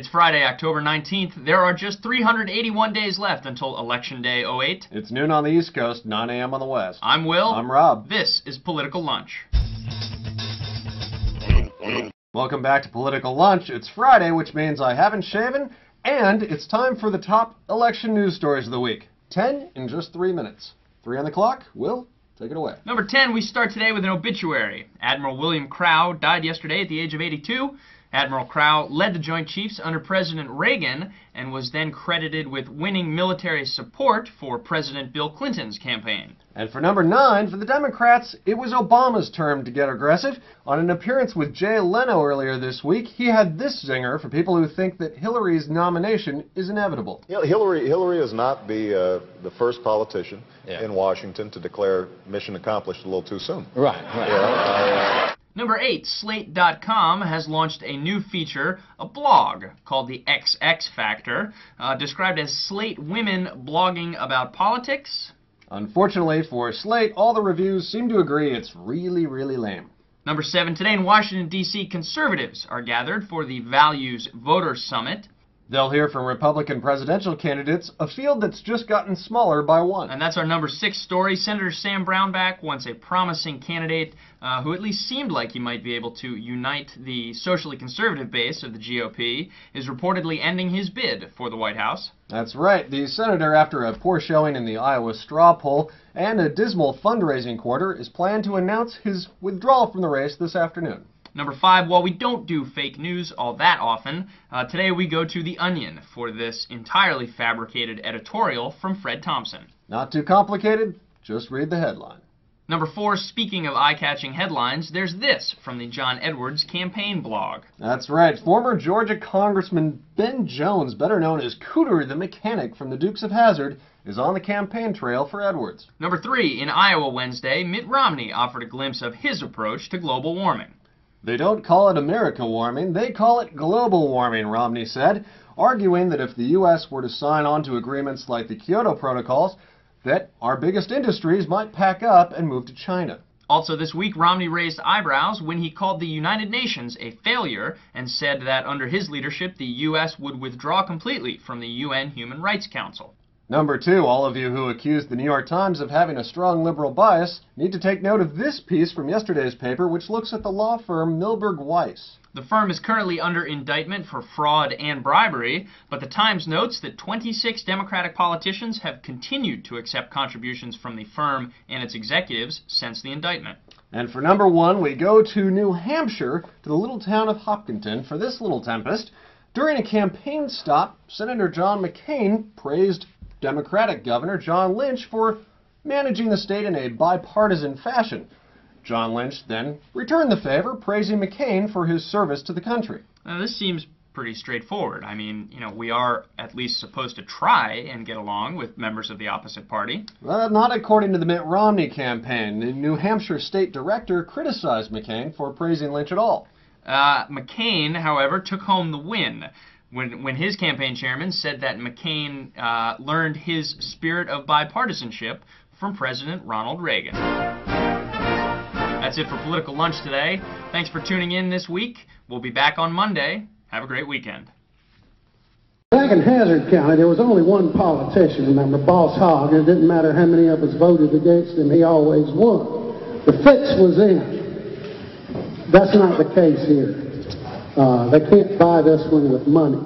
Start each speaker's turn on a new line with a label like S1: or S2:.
S1: It's Friday, October 19th. There are just 381 days left until Election Day '08.
S2: It's noon on the East Coast, 9 a.m. on the West.
S1: I'm Will.
S2: I'm Rob.
S1: This is Political Lunch.
S2: Welcome back to Political Lunch. It's Friday, which means I haven't shaven, and it's time for the top election news stories of the week. 10 in just 3 minutes. 3 on the clock. Will, take it away.
S1: Number 10, we start today with an obituary. Admiral William Crowe died yesterday at the age of 82. Admiral Crowe led the Joint Chiefs under President Reagan and was then credited with winning military support for President Bill Clinton's campaign.
S2: And for number 9, for the Democrats, it was Obama's turn to get aggressive. On an appearance with Jay Leno earlier this week, he had this zinger for people who think that Hillary's nomination is inevitable.
S3: You know, Hillary is not the first politician in Washington to declare mission accomplished a little too soon.
S4: Right.
S1: Number 8, Slate.com has launched a new feature, a blog called the XX Factor, described as Slate women blogging about politics.
S2: Unfortunately for Slate, all the reviews seem to agree it's really, really lame.
S1: Number 7, today in Washington, D.C., conservatives are gathered for the Values Voter Summit.
S2: They'll hear from Republican presidential candidates, a field that's just gotten smaller by one.
S1: And that's our number 6 story. Senator Sam Brownback, once a promising candidate who at least seemed like he might be able to unite the socially conservative base of the GOP, is reportedly ending his bid for the White House.
S2: That's right. The senator, after a poor showing in the Iowa straw poll and a dismal fundraising quarter, is planned to announce his withdrawal from the race this afternoon.
S1: Number 5, while we don't do fake news all that often, today we go to The Onion for this entirely fabricated editorial from Fred Thompson.
S2: Not too complicated, just read the headline.
S1: Number 4, speaking of eye-catching headlines, there's this from the John Edwards campaign blog.
S2: That's right. Former Georgia Congressman Ben Jones, better known as Cooter the Mechanic from the Dukes of Hazzard, is on the campaign trail for Edwards.
S1: Number 3, in Iowa Wednesday, Mitt Romney offered a glimpse of his approach to global warming.
S2: They don't call it America warming, they call it global warming, Romney said, arguing that if the U.S. were to sign on to agreements like the Kyoto Protocols, that our biggest industries might pack up and move to China.
S1: Also this week, Romney raised eyebrows when he called the United Nations a failure and said that under his leadership, the U.S. would withdraw completely from the UN Human Rights Council.
S2: Number 2, all of you who accused the New York Times of having a strong liberal bias need to take note of this piece from yesterday's paper, which looks at the law firm Milberg Weiss.
S1: The firm is currently under indictment for fraud and bribery, but the Times notes that 26 Democratic politicians have continued to accept contributions from the firm and its executives since the indictment.
S2: And for number 1, we go to New Hampshire, to the little town of Hopkinton, for this little tempest. During a campaign stop, Senator John McCain praised Democratic Governor John Lynch for managing the state in a bipartisan fashion. John Lynch then returned the favor, praising McCain for his service to the country.
S1: Now, this seems pretty straightforward. I mean, we are at least supposed to try and get along with members of the opposite party.
S2: Well, not according to the Mitt Romney campaign. The New Hampshire state director criticized McCain for praising Lynch at all.
S1: McCain, however, took home the win when his campaign chairman said that McCain learned his spirit of bipartisanship from President Ronald Reagan. That's it for Political Lunch today. Thanks for tuning in this week. We'll be back on Monday. Have a great weekend.
S5: Back in Hazzard County, there was only one politician, remember, Boss Hogg. It didn't matter how many of us voted against him, he always won. The fix was in. That's not the case here. They can't buy this one with money.